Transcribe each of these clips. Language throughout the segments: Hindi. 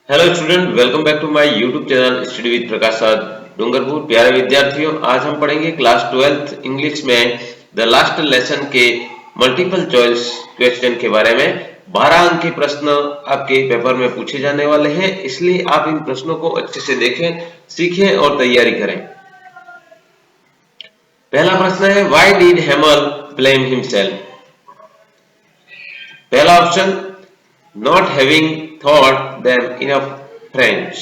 Hello student, welcome back to my YouTube channel study with Prakash sir Dungarpur. प्यारे विद्यार्थियों, आज हम पढ़ेंगे क्लास 12th इंग्लिश में द लास्ट लेसन के मल्टीपल चॉइस क्वेश्चन के बारे में। 12 अंक के प्रश्न आपके पेपर में पूछे जाने वाले हैं, इसलिए आप इन प्रश्नों को अच्छे से देखें, सीखें और तैयारी करें। पहला प्रश्न है, why did Hemal blame himself? पहला option, not having taught them enough French,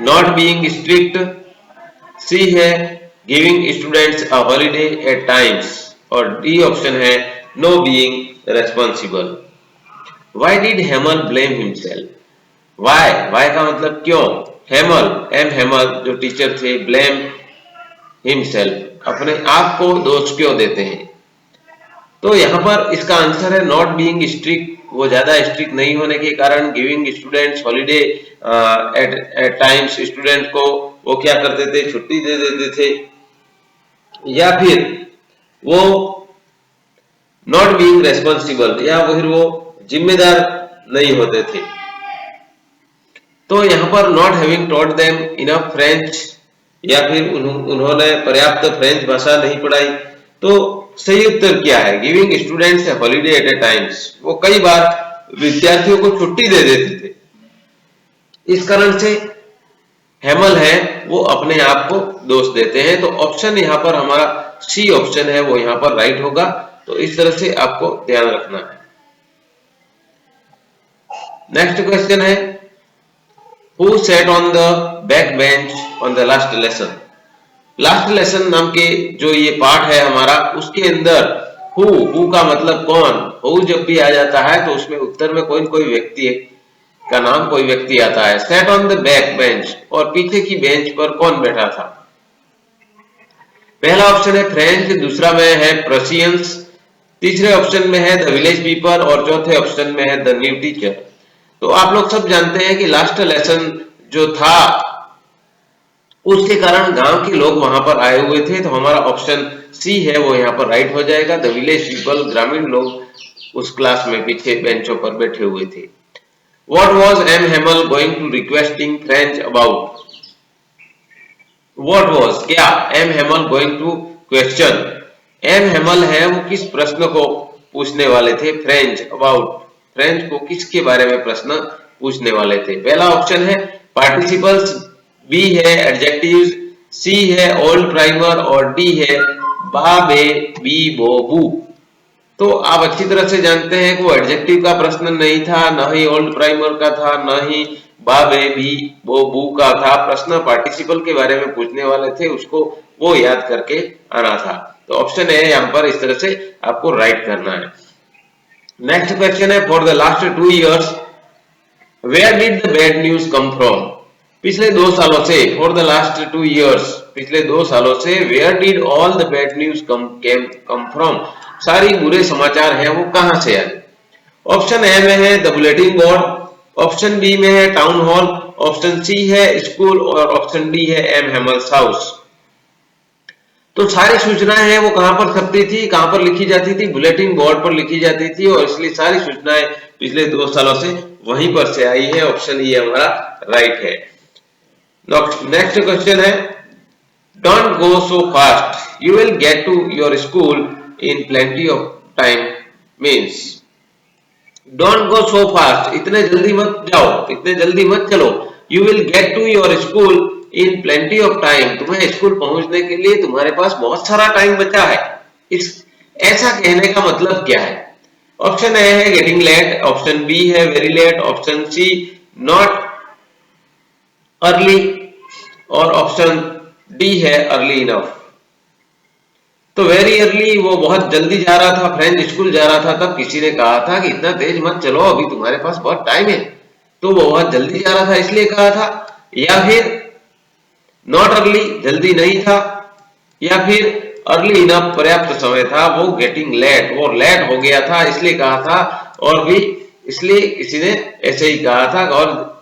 not being strict, C है giving students a holiday at times, और D ऑप्शन है no being responsible। Why did Hamel blame himself? Why का मतलब क्यों। Hamel, M Hamel जो टीचर थे, blame himself अपने आप को दोष क्यों देते हैं। तो यहाँ पर इसका आंसर है नॉट बीइंग स्ट्रिक्ट, वो ज्यादा स्ट्रिक्ट नहीं होने के कारण giving students holiday at times, student को वो क्या करते थे, छुट्टी दे देते थे, या फिर वो नॉट बीइंग रेस्पॉन्सिबल, या फिर वो जिम्मेदार नहीं होते थे। तो यहाँ पर not having taught them enough French, या फिर उन्होंने पर्याप्त फ्रेंच भाषा नहीं पढ़ाई। तो सही उत्तर क्या है, गिविंग स्टूडेंट्स हॉलीडे एट ए टाइम्स, वो कई बार विद्यार्थियों को छुट्टी दे देते थे। इस कारण से हेमल है वो अपने आप को दोष देते हैं। तो ऑप्शन यहाँ पर हमारा सी ऑप्शन है वो यहाँ पर राइट होगा। तो इस तरह से आपको ध्यान रखना है। नेक्स्ट क्वेश्चन है, who sat on the back bench on the last lesson? Last lesson नाम के जो ये पार्ट है हमारा, उसके अंदर हु का मतलब कौन, हु जब भी आ जाता है तो उसमें उत्तर में कोई न कोई व्यक्ति का नाम, कोई व्यक्ति आता है। Set on the back bench, और पीछे की बेंच पर कौन बैठा था। पहला ऑप्शन है फ्रेंच, दूसरा में है प्रशियंस, तीसरे ऑप्शन में है द विलेज पीपल, और चौथे ऑप्शन में है द न्यू टीचर। तो आप लोग सब जानते हैं कि लास्ट लेसन जो था उसके कारण गांव के लोग वहां पर आए हुए थे। तो हमारा ऑप्शन सी है वो यहाँ पर राइट हो जाएगा। द विलेज पीपल, ग्रामीण लोग उस क्लास में पीछे बेंचों पर बैठे हुए थे। What was M Hamel going to requesting French about? What was, क्या, M Hamel going to question, M Hamel है वो किस प्रश्न को पूछने वाले थे, फ्रेंच अबाउट, फ्रेंच को किसके बारे में प्रश्न पूछने वाले थे। पहला ऑप्शन है पार्टिसिपल्स, बी है एडजेक्टिव्स, सी है ओल्ड प्राइमर, और डी है बा बे बी बो बू। तो आप अच्छी तरह से जानते हैं कि वो एडजेक्टिव का प्रश्न नहीं था, न ही ओल्ड प्राइमर का था, न ही बा बे बी बो बू का था। प्रश्न पार्टिसिपल के बारे में पूछने वाले थे, उसको वो याद करके आना था। तो ऑप्शन है यहाँ पर इस तरह से आपको राइट करना है। नेक्स्ट क्वेश्चन है, for the last 2 years where did the bad news come from? पिछले 2 सालों से, फॉर द लास्ट 2 years, पिछले 2 सालों से, where did all the bad news come from, सारी बुरे समाचार हैं वो कहां से आए। ऑप्शन ए में है the bulletin board, option B में है टाउन हॉल, ऑप्शन सी है स्कूल, और ऑप्शन डी है एम हेमल्स हाउस। तो सारी सूचनाएं हैं वो कहां पर छपती थी, कहां पर लिखी जाती थी, बुलेटिन बोर्ड पर लिखी जाती थी, और इसलिए सारी सूचनाएं पिछले 2 सालों से वहीं पर से आई है। ऑप्शन ये हमारा राइट है। नेक्स्ट क्वेश्चन है, don't go so fast, you will get to your school in plenty of time means. Don't go so fast, इतने जल्दी मत जाओ, इतने जल्दी मत चलो। You will get to your school in plenty of time, तुम्हें स्कूल पहुंचने के लिए तुम्हारे पास बहुत सारा टाइम बचा है। इस ऐसा कहने का मतलब क्या है। ऑप्शन ए है गेटिंग लेट, ऑप्शन बी है very late, option C not early, और ऑप्शन डी है अर्ली इनफ। तो वेरी अर्ली, वो बहुत जल्दी जा रहा था, फ्रेंच स्कूल जा रहा था, तब किसी ने कहा था कि इतना तेज मत चलो, अभी तुम्हारे पास बहुत टाइम है। तो वो बहुत जल्दी जा रहा था इसलिए कहा था। या फिर नॉट अर्ली, जल्दी नहीं था, या फिर अर्ली इनफ, पर्याप्त समय था, वो गेटिंग लेट, वो लेट हो गया था इसलिए कहा था, और भी इसलिए किसी ने ऐसे ही कहा था और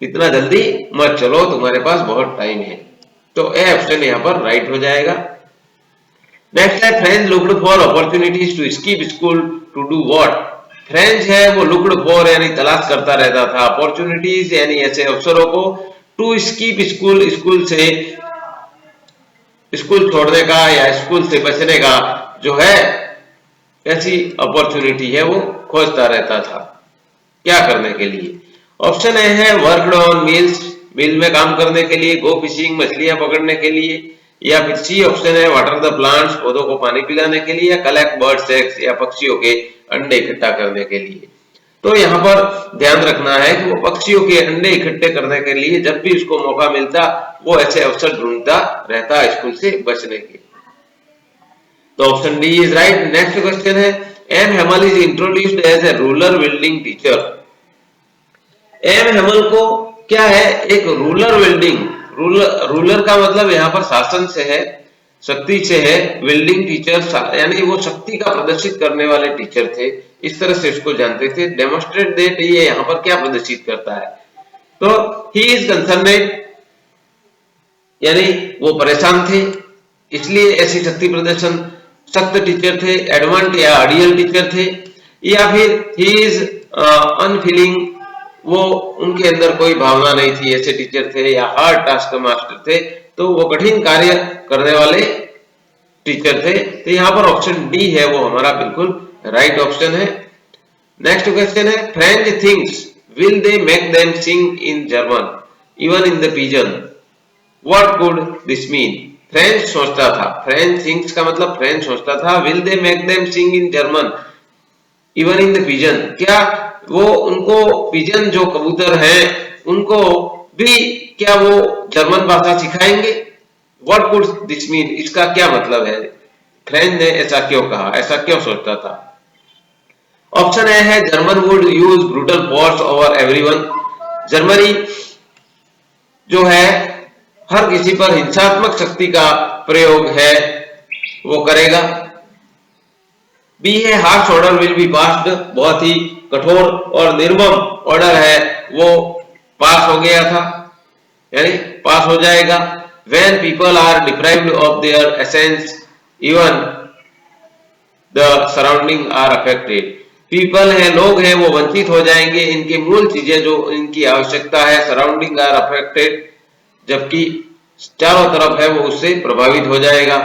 इतना जल्दी मत चलो, तुम्हारे पास बहुत टाइम है। तो ए ऑप्शन यहाँ पर राइट हो जाएगा। नेक्स्ट है, French looked for opportunities to skip school to do what? French है वो लुक्ड फॉर यानी तलाश करता रहता था अपॉर्चुनिटीज यानी ऐसे अवसरों को, टू स्कीप स्कूल स्कूल से स्कूल छोड़ने का या स्कूल से बचने का जो है ऐसी अपॉर्चुनिटी है वो खोजता रहता था क्या करने के लिए। ऑप्शन ए है वर्कड ऑन मिल्स, मिल में काम करने के लिए, गो फिशिंग मछलियां पकड़ने के लिए, या फिर सी ऑप्शन है वाटर द प्लांट्स, पौधों को पानी पिलाने के लिए, या कलेक्ट बर्ड्स एग्स या पक्षियों के अंडे इकट्ठा करने के लिए। तो यहाँ पर ध्यान रखना है कि वो पक्षियों के अंडे इकट्ठे करने के लिए जब भी उसको मौका मिलता वो ऐसे अवसर ढूंढता रहता स्कूल से बचने के। तो option D is right. Next question है M Hamel is introduced as a rural building teacher. M Hamel को क्या है, एक रूरल बिल्डिंग, रूलर का मतलब यहाँ पर शासन से है, शक्ति से है, बिल्डिंग टीचर यानी वो शक्ति का प्रदर्शित करने वाले टीचर थे, इस तरह से उसको जानते थे। डेमोन्स्ट्रेट दैट ये यहाँ पर क्या प्रदर्शित करता है, तो ही इज कंसर्नेड यानी वो परेशान थे इसलिए ऐसी शक्ति प्रदर्शन, सख्त टीचर थे, एडवांट या आइडियल टीचर थे, या फिर ही इज अनफीलिंग वो उनके अंदर कोई भावना नहीं थी ऐसे टीचर थे, या हार्ड टास्क मास्टर थे तो वो कठिन कार्य करने वाले टीचर थे। तो यहाँ पर ऑप्शन डी है वो हमारा बिल्कुल राइट ऑप्शन है। नेक्स्ट क्वेश्चन है French things will they make them sing in German even in the pigeon, what could this mean. French सोचता था, फ्रेंच थिंग्स का मतलब फ्रेंच सोचता था, will they make them sing in German even in the pigeon, क्या वो उनको पिजन जो कबूतर हैं उनको भी क्या वो जर्मन भाषा सिखाएंगे, व्हाट कुड दिस मीन, इसका क्या मतलब है, फ्रेंच ने ऐसा क्यों कहा, ऐसा क्यों सोचता था। ऑप्शन ए है German would use brutal force over everyone, Germany जो है हर किसी पर हिंसात्मक शक्ति का प्रयोग है वो करेगा। बी है harsh order will be passed, बहुत ही कठोर और निर्मम ऑर्डर है वो पास हो गया था यानी पास हो जाएगा। When people are deprived of their essence, even the surrounding are affected. People है, लोग हैं, वो वंचित हो जाएंगे, इनकी मूल चीजें जो इनकी आवश्यकता है, सराउंडिंग आर अफेक्टेड, जबकि चारों तरफ है वो उससे प्रभावित हो जाएगा।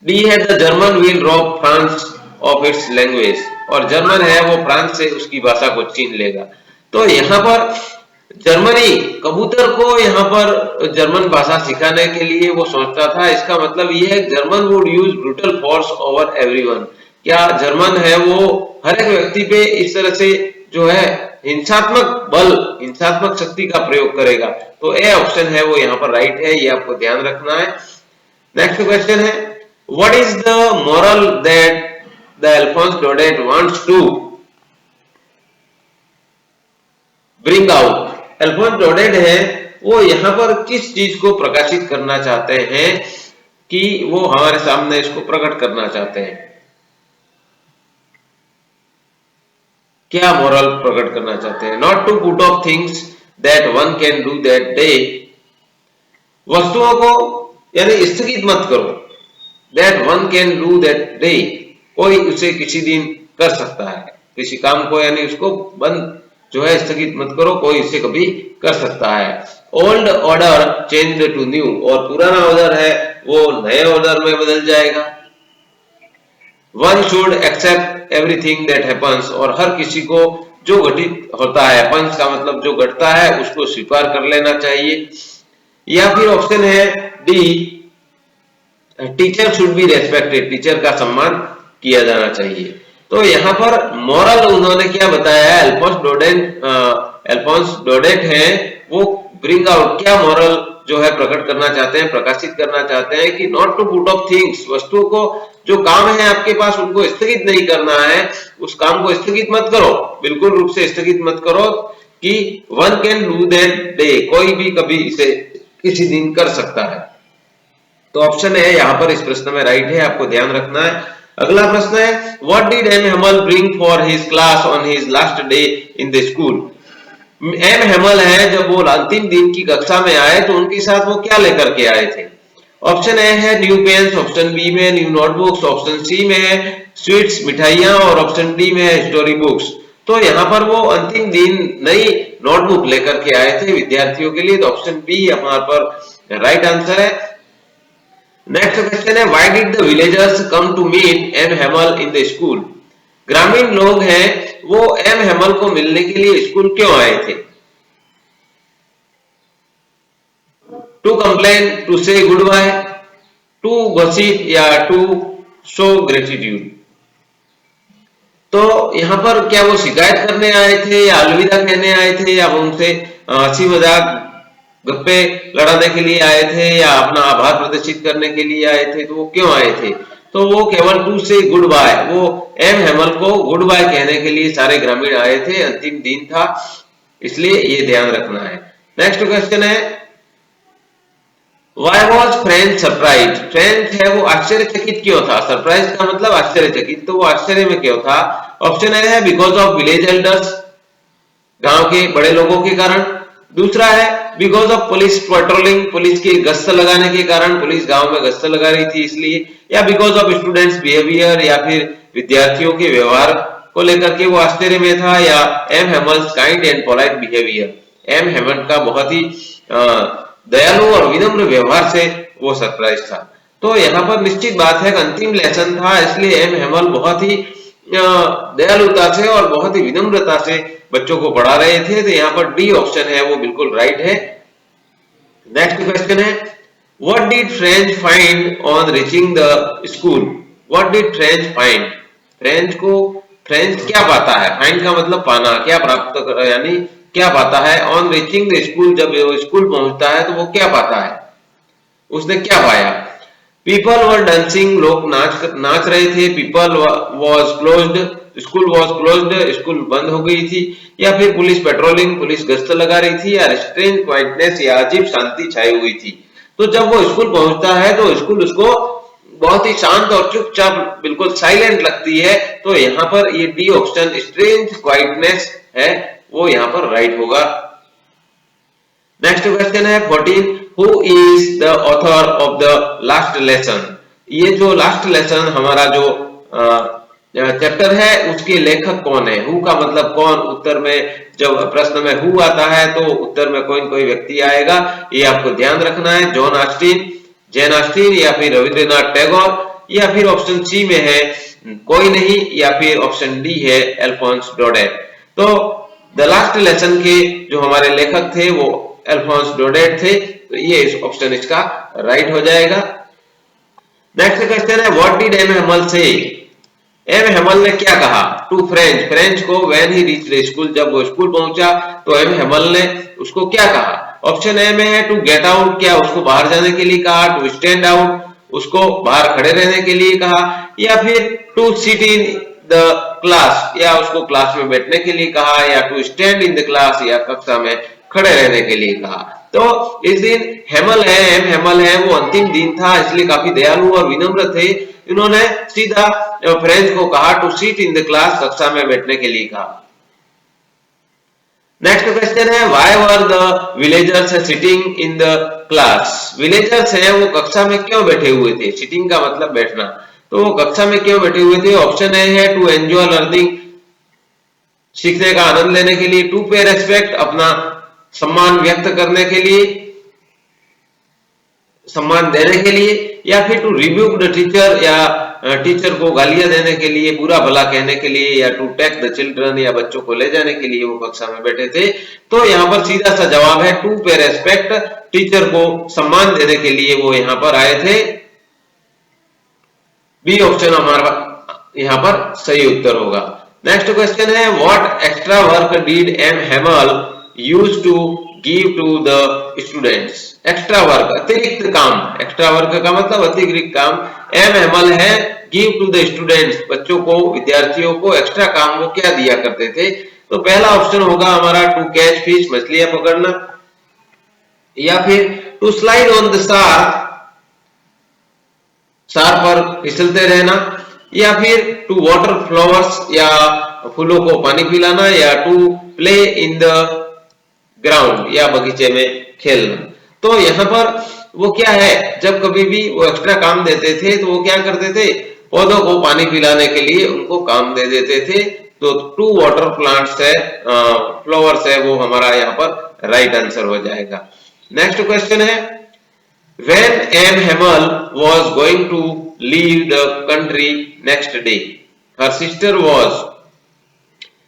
डी है the German will rob France of its language, और जर्मन है वो फ्रांस से उसकी भाषा को छीन लेगा। तो यहाँ पर जर्मनी कबूतर को यहाँ पर जर्मन भाषा सिखाने के लिए वो सोचता था, इसका मतलब ये है German would use brutal force over everyone, क्या जर्मन है वो हर एक व्यक्ति पे इस तरह से जो है हिंसात्मक बल, हिंसात्मक शक्ति का प्रयोग करेगा। तो ए ऑप्शन है वो यहाँ पर राइट है, ये आपको ध्यान रखना है। नेक्स्ट क्वेश्चन है what is the moral that the Alphonse Daudet wants to bring out. Alphonse Daudet है वो यहाँ पर किस चीज को प्रकाशित करना चाहते हैं कि वो हमारे सामने इसको प्रकट करना चाहते हैं, क्या मोरल प्रकट करना चाहते हैं। Not to put off things that one can do that day, वस्तुओं को यानी स्थगित मत करो, that one can do that day, कोई उसे किसी दिन कर सकता है, किसी काम को यानी उसको बंद जो है स्थगित मत करो, कोई इसे कभी कर सकता है। Old order change to new, और पुराना ऑर्डर है वो नए ऑर्डर में बदल जाएगा। One should accept everything that happens, और हर किसी को जो घटित होता है, हैपन्स का मतलब जो घटता है उसको स्वीकार कर लेना चाहिए। या फिर ऑप्शन है D teacher should be respected, teacher का सम्मान किया जाना चाहिए। तो यहाँ पर मॉरल उन्होंने क्या बताया है, अल्फोंस डोडेट है वो ब्रिंग आउट, क्या मॉरल जो है प्रकट करना चाहते हैं, प्रकाशित करना चाहते हैं कि not to put off things, वस्तुओं को जो काम है आपके पास उनको स्थगित नहीं करना है, उस काम को स्थगित मत करो, बिल्कुल रूप से स्थगित मत करो, कि one can do that day, कोई भी कभी इसे किसी दिन कर सकता है। तो ऑप्शन है यहाँ पर इस प्रश्न में राइट है, आपको ध्यान रखना है। अगला प्रश्न है what did M Hamel bring for his class on his last day in the school. M Hamel है जब वो अंतिम दिन की कक्षा में आए तो उनके साथ वो क्या लेकर के आए थे। ऑप्शन ए है न्यू पेन्स, ऑप्शन बी में न्यू नोटबुक्स, ऑप्शन सी में है स्वीट्स मिठाइयां और ऑप्शन डी में है स्टोरी बुक्स। तो यहाँ पर वो अंतिम दिन नई नोटबुक लेकर के आए थे विद्यार्थियों के लिए, तो ऑप्शन बी हमारे पर राइट आंसर है। नेक्स्ट क्वेश्चन है, why did the villagers come to meet M Hamel in the school? ग्रामीण लोग हैं वो एम हेमल को मिलने के लिए स्कूल क्यों आए थे? टू कंप्लेन, टू से गुड बाय, टू गॉसिप या टू शो ग्रेटिट्यूड। तो यहाँ पर क्या वो शिकायत करने आए थे या अलविदा कहने आए थे या उनसे हंसी मजाक गप्पे लड़ाने के लिए आए थे या अपना आभार प्रदर्शित करने के लिए आए थे? तो वो क्यों आए थे? तो वो केवल टू से गुड बाय, वो एम हेमल को गुड बाय कहने के लिए सारे ग्रामीण आए थे, अंतिम दिन था, इसलिए ये ध्यान रखना है। नेक्स्ट क्वेश्चन है, Why was French surprise? French है वो आश्चर्यचकित क्यों था? सरप्राइज का मतलब आश्चर्यचकित, तो वो आश्चर्य में क्यों था? ऑप्शन ए है बिकॉज ऑफ विलेज एल्डर्स, गांव के बड़े लोगों के कारण। दूसरा है because of police patrolling, police की गश्त लगाने के कारण, पुलिस गांव में गश्त लगा रही थी इसलिए। या बिकॉज ऑफ स्टूडेंट्स बिहेवियर, या फिर विद्यार्थियों के व्यवहार को लेकर के वो आश्चर्य में था। या M Hamel's kind and polite behaviour, M Hamel का बहुत ही दयालु और विनम्र व्यवहार से वो सरप्राइज था। तो यहाँ पर निश्चित बात है कि अंतिम लेसन था, इसलिए एम हेमल बहुत ही दयालुता से और बहुत ही विनम्रता से बच्चों को पढ़ा रहे थे। तो यहाँ पर डी ऑप्शन है वो बिल्कुल राइट है। नेक्स्ट क्वेश्चन है, what did French find on reaching the school? What did French find? French क्या पाता है? फाइंड का मतलब पाना, क्या प्राप्त कर, यानी क्या पाता है? ऑन रीचिंग द स्कूल, जब वो स्कूल पहुंचता है तो वो क्या पाता है? उसने क्या पाया? पीपल वर डांसिंग, लोग नाच रहे थे। People was closed, school was closed, school बंद हो गई थी। या फिर पुलिस पेट्रोलिंग, पुलिस गश्त लगा रही थी। या स्ट्रेंज क्वाइटनेस, या अजीब शांति छाई हुई थी। तो जब वो स्कूल पहुंचता है तो स्कूल उसको बहुत ही शांत और चुपचाप बिल्कुल साइलेंट लगती है। तो यहाँ पर ये डी ऑप्शन स्ट्रेंज क्वाइटनेस है वो यहाँ पर राइट होगा। नेक्स्ट क्वेश्चन है 14, who is the author of the last lesson? ये जो लास्ट लेसन हमारा जो चैप्टर है उसके लेखक कौन है? हु का मतलब कौन, उत्तर में जब प्रश्न में हु आता है तो उत्तर में कोई न कोई व्यक्ति आएगा, ये आपको ध्यान रखना है। जॉन ऑस्टिन, जेन ऑस्टिन, या फिर रविंद्रनाथ टैगोर, या फिर ऑप्शन सी में है कोई नहीं, या फिर ऑप्शन डी है अल्फोंस डोडेट। तो द लास्ट लेसन के जो हमारे लेखक थे वो अल्फोंस डोडेट थे, तो ये ऑप्शन इसका राइट हो जाएगा। नेक्स्ट क्वेश्चन है, व्हाट डिड एम हेमल से? एम हेमल ने क्या कहा टू फ्रेंच को व्हेन ही रीच्ड स्कूल? जब वो स्कूल पहुंचा तो एम हेमल ने उसको क्या कहा? ऑप्शन ए में है टू गेट आउट, क्या उसको बाहर जाने के लिए कहा? टू स्टैंड आउट, उसको बाहर खड़े रहने के लिए कहा? या फिर to sit in the class, या उसको क्लास में बैठने के लिए कहा? या to stand in the class, या कक्षा में खड़े रहने के लिए कहा? तो इस दिन हेमल है, एम हेमल है, वो अंतिम दिन था इसलिए काफी दयालु और विनम्र थे। इन्होंने सीधा फ्रेंच को कहा to sit in the class, कक्षा में बैठने के लिए कहा। नेक्स्ट क्वेश्चन है, why were the villagers sitting in the class? Villagers हैं वो कक्षा में क्यों बैठे हुए थे? सिटिंग का मतलब बैठना, तो वो कक्षा में क्यों बैठे हुए थे? ऑप्शन ए है टू एंजॉय लर्निंग, सीखने का आनंद लेने के लिए। टू पे रेस्पेक्ट, अपना सम्मान व्यक्त करने के लिए, सम्मान देने के लिए। या फिर टू रिब्यूक द टीचर, या टीचर को गालियां देने के लिए, बुरा भला कहने के लिए। या टू टेक द चिल्ड्रन, या बच्चों को ले जाने के लिए वो कक्षा में बैठे थे। तो यहाँ पर सीधा सा जवाब है टू पे रेस्पेक्ट, टीचर को सम्मान देने के लिए वो यहाँ पर आए थे। बी ऑप्शन हमारा यहाँ पर सही उत्तर होगा। नेक्स्ट क्वेश्चन है, what extra work did M Hamel use to give to the students? Extra work, अतिरिक्त काम, एक्स्ट्रा वर्क का मतलब अतिरिक्त काम। एम हेमल है गिव टू द स्टूडेंट्स, बच्चों को, विद्यार्थियों को एक्स्ट्रा काम वो क्या दिया करते थे? तो पहला ऑप्शन होगा हमारा टू कैच फिश, मछलियां पकड़ना। या फिर टू स्लाइड ऑन द सार पर फिसलते रहना। या फिर टू वाटर फ्लावर्स, या फूलों को पानी पिलाना। या to play in the ground, या बगीचे में खेलना। तो यहाँ पर वो क्या है, जब कभी भी वो एक्स्ट्रा काम देते थे तो वो क्या करते थे, पौधों को पानी पिलाने के लिए उनको काम दे देते थे। तो 2 वाटर प्लांट्स है, फ्लावर्स है, वो हमारा यहाँ पर राइट आंसर हो जाएगा। नेक्स्ट क्वेश्चन है, when Anne Hamel was going to leave the country next day, her sister was,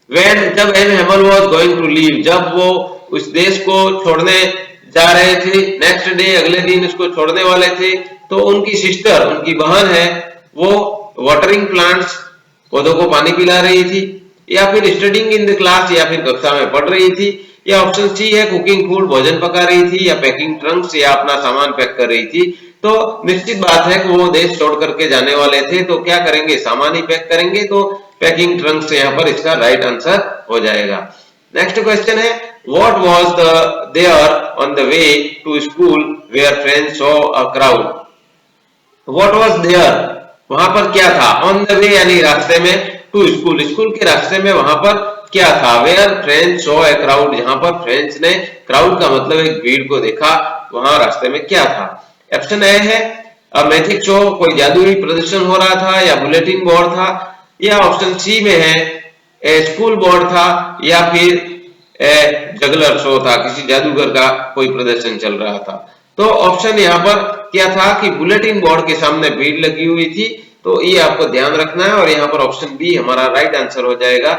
when जब N Hemal was going to leave, जब वो उस देश को छोड़ने जा रहे थे, नेक्स्ट डे अगले दिन उसको छोड़ने वाले थे, तो उनकी सिस्टर, उनकी बहन है, वो वाटरिंग प्लांट्स, पौधों को पानी पिला रही थी, या फिर स्टडिंग इन द क्लास, या फिर कक्षा में पढ़ रही थी, या ऑप्शन सी है कुकिंग फूड, भोजन पका रही थी, या पैकिंग ट्रंक्स, या अपना सामान पैक कर रही थी। तो निश्चित बात है कि वो देश छोड़ करके जाने वाले थे, तो क्या करेंगे, सामान ही पैक करेंगे, तो पैकिंग ट्रंक्स यहाँ पर इसका राइट आंसर हो जाएगा। नेक्स्ट क्वेश्चन है, what was there on the way to school where friends saw a crowd. What was there, वहां पर क्या था, ऑन द वे यानी रास्ते में, टू स्कूल, स्कूल के रास्ते में वहां पर क्या था, where friends saw a crowd, जहां पर फ्रेंड्स ने, क्राउड का मतलब एक भीड़ को देखा, वहां रास्ते में क्या था। ऑप्शन ए है अ मैजिक शो, कोई जादुई प्रदर्शन हो रहा था, या बुलेटिन बोर्ड था, या ऑप्शन सी में है ए स्कूल बोर्ड था, या फिर ए जगलर शो था, किसी जादूगर का कोई प्रदर्शन चल रहा था। तो ऑप्शन यहाँ पर क्या था कि बुलेटिन बोर्ड के सामने भीड़ लगी हुई थी, तो ये आपको ध्यान रखना है, और यहाँ पर ऑप्शन बी हमारा राइट आंसर हो जाएगा।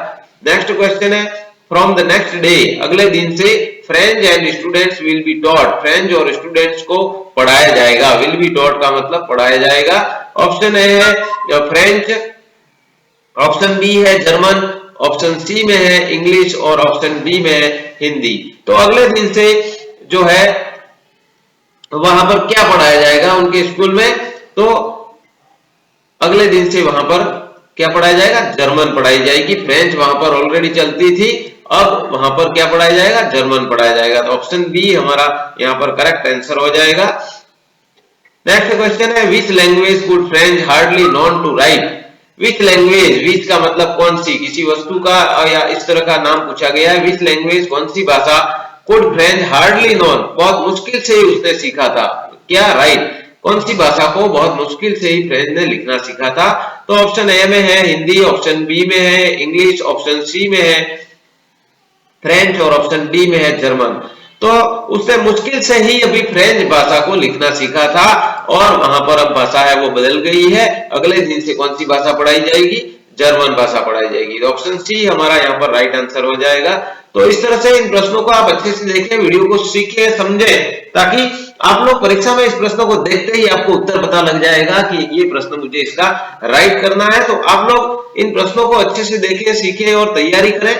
नेक्स्ट क्वेश्चन है, फ्रॉम द नेक्स्ट डे, अगले दिन से French and students will be taught, French और स्टूडेंट्स को पढ़ाया जाएगा, विल बी टॉट का मतलब पढ़ाया जाएगा। ऑप्शन ए है फ्रेंच, ऑप्शन बी है जर्मन, ऑप्शन सी में है इंग्लिश, और ऑप्शन डी में है हिंदी। तो अगले दिन से जो है वहां पर क्या पढ़ाया जाएगा उनके स्कूल में, तो अगले दिन से वहां पर क्या पढ़ाया जाएगा, जर्मन पढ़ाई जाएगी। फ्रेंच वहां पर ऑलरेडी चलती थी, अब वहां पर क्या पढ़ाया जाएगा, जर्मन पढ़ाया जाएगा। तो ऑप्शन बी हमारा यहाँ पर करेक्ट आंसर हो जाएगा। नेक्स्ट क्वेश्चन है, which language could French hardly known to write. Which language, which का मतलब कौन सी, किसी वस्तु का या इस तरह का नाम पूछा गया है। विच लैंग्वेज, कौन सी भाषा, कुड फ्रेंच हार्डली नोन, बहुत मुश्किल से ही उसने सीखा था, क्या राइट, कौन सी भाषा को बहुत मुश्किल से ही फ्रेंच ने लिखना सीखा था। तो ऑप्शन ए में है हिंदी, ऑप्शन बी में है इंग्लिश, ऑप्शन सी में है फ्रेंच, और ऑप्शन डी में है जर्मन। तो उसने मुश्किल से ही अभी फ्रेंच भाषा को लिखना सीखा था, और वहां पर अब भाषा है वो बदल गई है। अगले दिन से कौन सी भाषा पढ़ाई जाएगी, जर्मन भाषा पढ़ाई जाएगी। तो ऑप्शन सी हमारा यहाँ पर राइट आंसर हो जाएगा। तो इस तरह से इन प्रश्नों को आप अच्छे से देखें, वीडियो को सीखें, समझें, ताकि आप लोग परीक्षा में इस प्रश्न को देखते ही आपको उत्तर पता लग जाएगा कि ये प्रश्न मुझे इसका राइट करना है। तो आप लोग इन प्रश्नों को अच्छे से देखें, सीखें और तैयारी करें,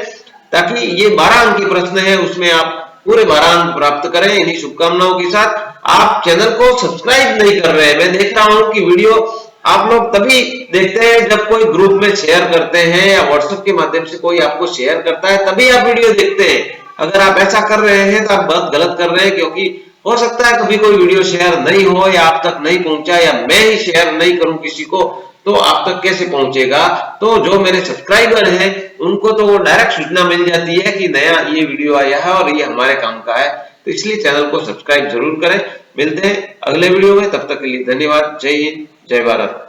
ताकि ये 12 अंक के प्रश्न है, उसमें आप पूरे 12 अंक प्राप्त करें। इन्हीं शुभकामनाओं के साथ, आप चैनल को सब्सक्राइब नहीं कर रहे हैं, मैं देख रहा हूं कि वीडियो आप लोग तभी देखते हैं जब कोई ग्रुप में शेयर करते हैं, या व्हाट्सएप के माध्यम से कोई आपको शेयर करता है, तभी आप वीडियो देखते हैं। अगर आप ऐसा कर रहे हैं तो आप बहुत गलत कर रहे हैं, क्योंकि हो सकता है कभी कोई वीडियो शेयर नहीं हो, या आप तक नहीं पहुंचा, या मैं ही शेयर नहीं करूं किसी को, तो आप तक कैसे पहुंचेगा। तो जो मेरे सब्सक्राइबर हैं उनको तो वो डायरेक्ट सूचना मिल जाती है कि नया ये वीडियो आया है और ये हमारे काम का है। तो इसलिए चैनल को सब्सक्राइब जरूर करें। मिलते हैं अगले वीडियो में, तब तक के लिए धन्यवाद। जय हिंद, जय भारत।